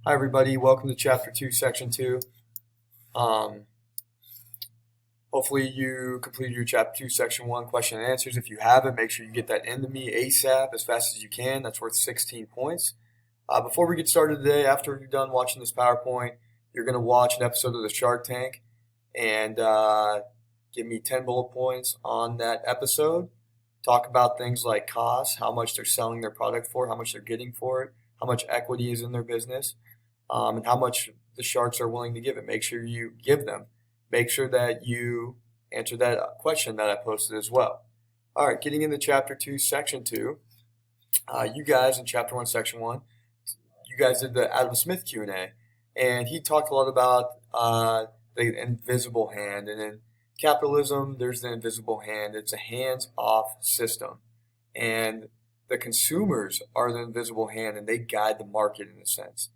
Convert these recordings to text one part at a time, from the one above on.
Hi, everybody. Welcome to Chapter 2, Section 2. Um, Hopefully, you completed your Chapter 2, Section 1 question and answers. If you haven't, make sure you get that into me ASAP as fast as you can. That's worth 16 points. Before we get started today, after you're done watching this PowerPoint, you're going to watch an episode of the Shark Tank and give me 10 bullet points on that episode. Talk about things like costs, how much they're selling their product for, how much they're getting for it, how much equity is in their business, and how much the Sharks are willing to give it. Make sure you give them. Make sure that you answer that question that I posted as well. All right, getting into Chapter 2, Section 2. You guys in Chapter 1, Section 1, you guys did the Adam Smith Q&A, and he talked a lot about the invisible hand. And in capitalism, there's the invisible hand. It's a hands-off system. And the consumers are the invisible hand, and they guide the market in a sense.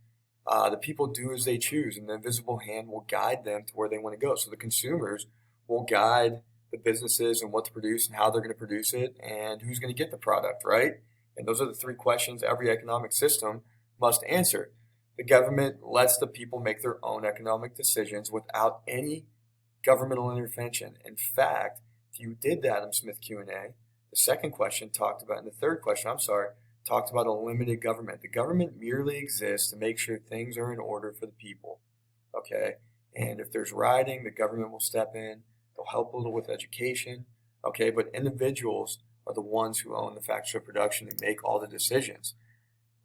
The people do as they choose, and the invisible hand will guide them to where they want to go. So the consumers will guide the businesses and what to produce and how they're going to produce it and who's going to get the product, right? And those are the three questions every economic system must answer. The government lets the people make their own economic decisions without any governmental intervention. In fact, if you did the Adam Smith Q&A, the second question talked about, and the third question, talked about a limited government. The government merely exists to make sure things are in order for the people, okay? And if there's rioting, the government will step in. They'll help a little with education, okay? But individuals are the ones who own the factory of production and make all the decisions,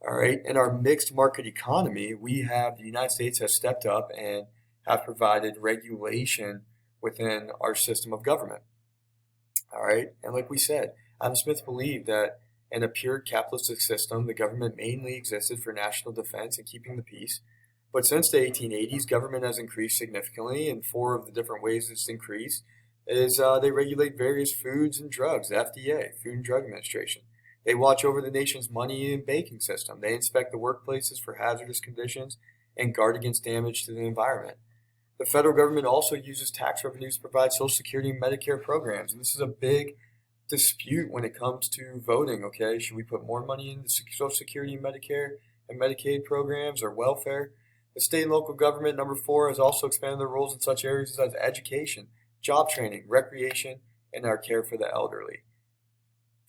all right? In our mixed market economy, the United States has stepped up and have provided regulation within our system of government, all right? And like we said, Adam Smith believed that in a pure capitalistic system, the government mainly existed for national defense and keeping the peace. But since the 1880s, government has increased significantly, and four of the different ways it's increased is they regulate various foods and drugs, the FDA, Food and Drug Administration. They watch over the nation's money and banking system. They inspect the workplaces for hazardous conditions and guard against damage to the environment. The federal government also uses tax revenues to provide Social Security and Medicare programs, and this is a big dispute when it comes to voting, okay? Should we put more money into Social Security, Medicare, and Medicaid programs or welfare? The state and local government, number 4, has also expanded their roles in such areas as education, job training, recreation, and our care for the elderly.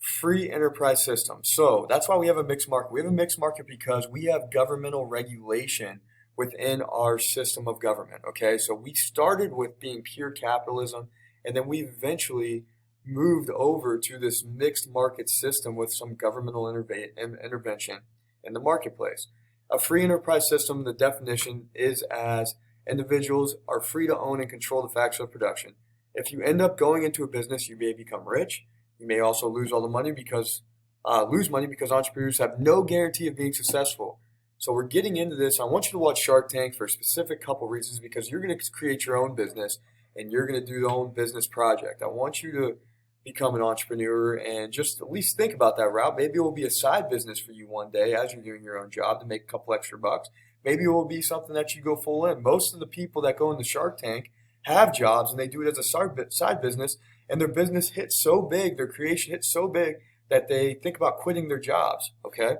Free enterprise system. So that's why we have a mixed market. We have a mixed market because we have governmental regulation within our system of government, okay? So we started with being pure capitalism, and then we eventually moved over to this mixed market system with some governmental intervention in the marketplace. A free enterprise system, the definition is as individuals are free to own and control the factors of production. If you end up going into a business, you may become rich. You may also lose all the money because entrepreneurs have no guarantee of being successful. So we're getting into this. I want you to watch Shark Tank for a specific couple reasons because you're going to create your own business and you're going to do your own business project. I want you to become an entrepreneur and just at least think about that route. Maybe it will be a side business for you one day as you're doing your own job to make a couple extra bucks. Maybe it will be something that you go full in. Most of the people that go in the Shark Tank have jobs and they do it as a side business, and their business hits so big, their creation hits so big that they think about quitting their jobs, okay?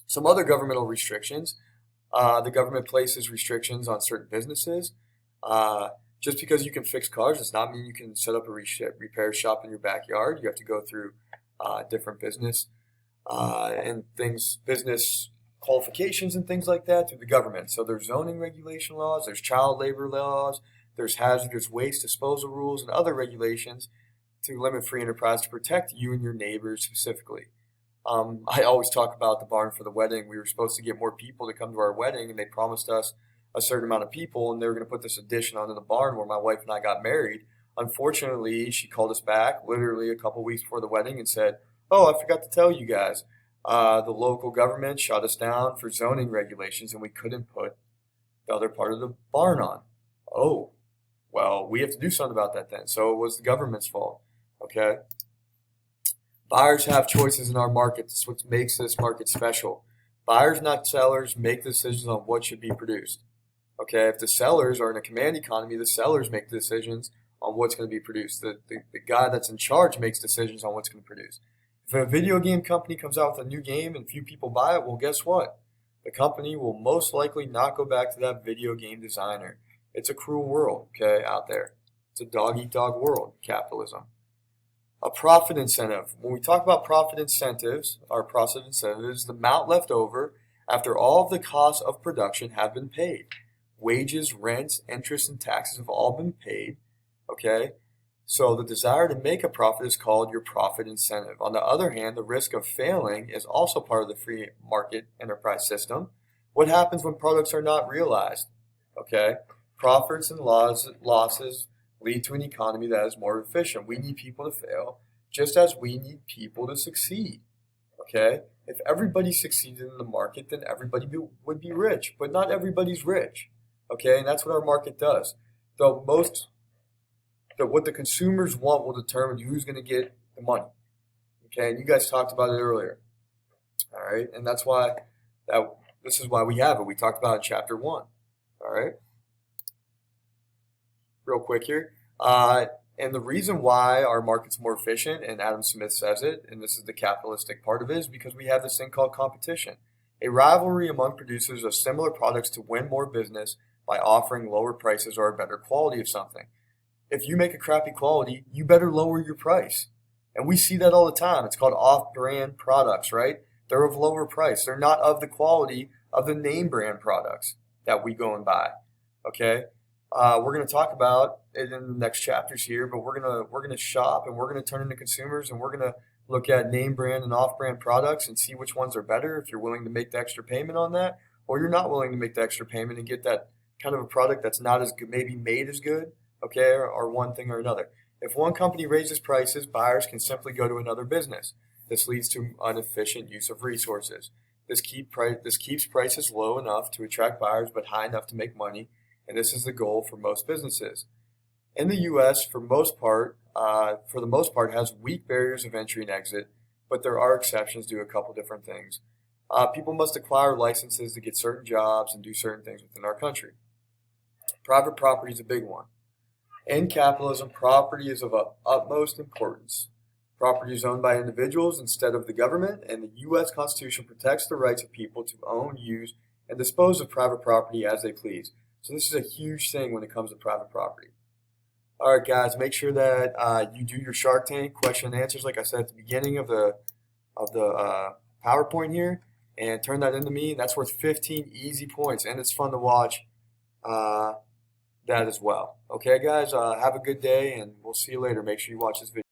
Some other governmental restrictions. The government places restrictions on certain businesses. Just because you can fix cars does not mean you can set up a repair shop in your backyard. You have to go through different business business qualifications and things like that through the government. So there's zoning regulation laws, there's child labor laws, there's hazardous waste disposal rules, and other regulations to limit free enterprise to protect you and your neighbors specifically. I always talk about the barn for the wedding. We were supposed to get more people to come to our wedding, and they promised us a certain amount of people, and they were going to put this addition onto the barn where my wife and I got married. Unfortunately, she called us back literally a couple weeks before the wedding and said, "Oh, I forgot to tell you guys. The local government shut us down for zoning regulations, and we couldn't put the other part of the barn on." Oh, well, we have to do something about that then. So it was the government's fault, okay? Buyers have choices in our market. That's what makes this market special. Buyers, not sellers, make the decisions on what should be produced. Okay, if the sellers are in a command economy, the sellers make the decisions on what's going to be produced. The guy that's in charge makes decisions on what's going to produce. If a video game company comes out with a new game and few people buy it, well, guess what? the company will most likely not go back to that video game designer. It's a cruel world, okay, out there. It's a dog-eat-dog world, capitalism. A profit incentive. When we talk about profit incentives, our profit incentive is the amount left over after all of the costs of production have been paid. Wages, rent, interest, and taxes have all been paid, okay? So the desire to make a profit is called your profit incentive. On the other hand, the risk of failing is also part of the free market enterprise system. What happens when products are not realized? Okay, profits and losses lead to an economy that is more efficient. We need people to fail just as we need people to succeed. Okay, if everybody succeeded in the market, then everybody would be rich, but not everybody's rich. Okay, and that's what our market does. What the consumers want will determine who's going to get the money. Okay, and you guys talked about it earlier. All right, and that's why this is why we have it. We talked about it in chapter 1. All right, real quick here. And the reason why our market's more efficient, and Adam Smith says it, and this is the capitalistic part of it, is because we have this thing called competition. A rivalry among producers of similar products to win more business by offering lower prices or a better quality of something. If you make a crappy quality, you better lower your price. And we see that all the time. It's called off-brand products, right? They're of lower price. They're not of the quality of the name brand products that we go and buy. Okay? We're going to talk about it in the next chapters here, but we're gonna shop and we're gonna turn into consumers and we're gonna look at name brand and off-brand products and see which ones are better if you're willing to make the extra payment on that, or you're not willing to make the extra payment and get that kind of a product that's not as good, maybe made as good. Okay, or one thing or another. If one company raises prices, buyers can simply go to another business. This leads to inefficient use of resources. This keeps prices low enough to attract buyers but high enough to make money, and this is the goal for most businesses. In the U.S., for the most part, has weak barriers of entry and exit, but there are exceptions to a couple different things. People must acquire licenses to get certain jobs and do certain things within our country. Private property is a big one. In capitalism, property is of utmost importance. Property is owned by individuals instead of the government, and the U.S. Constitution protects the rights of people to own, use, and dispose of private property as they please. So this is a huge thing when it comes to private property. All right, guys, make sure that you do your Shark Tank question and answers, like I said at the beginning of the PowerPoint here, and turn that into me. That's worth 15 easy points, and it's fun to watch. That as well. Okay, guys, have a good day, and we'll see you later. Make sure you watch this video.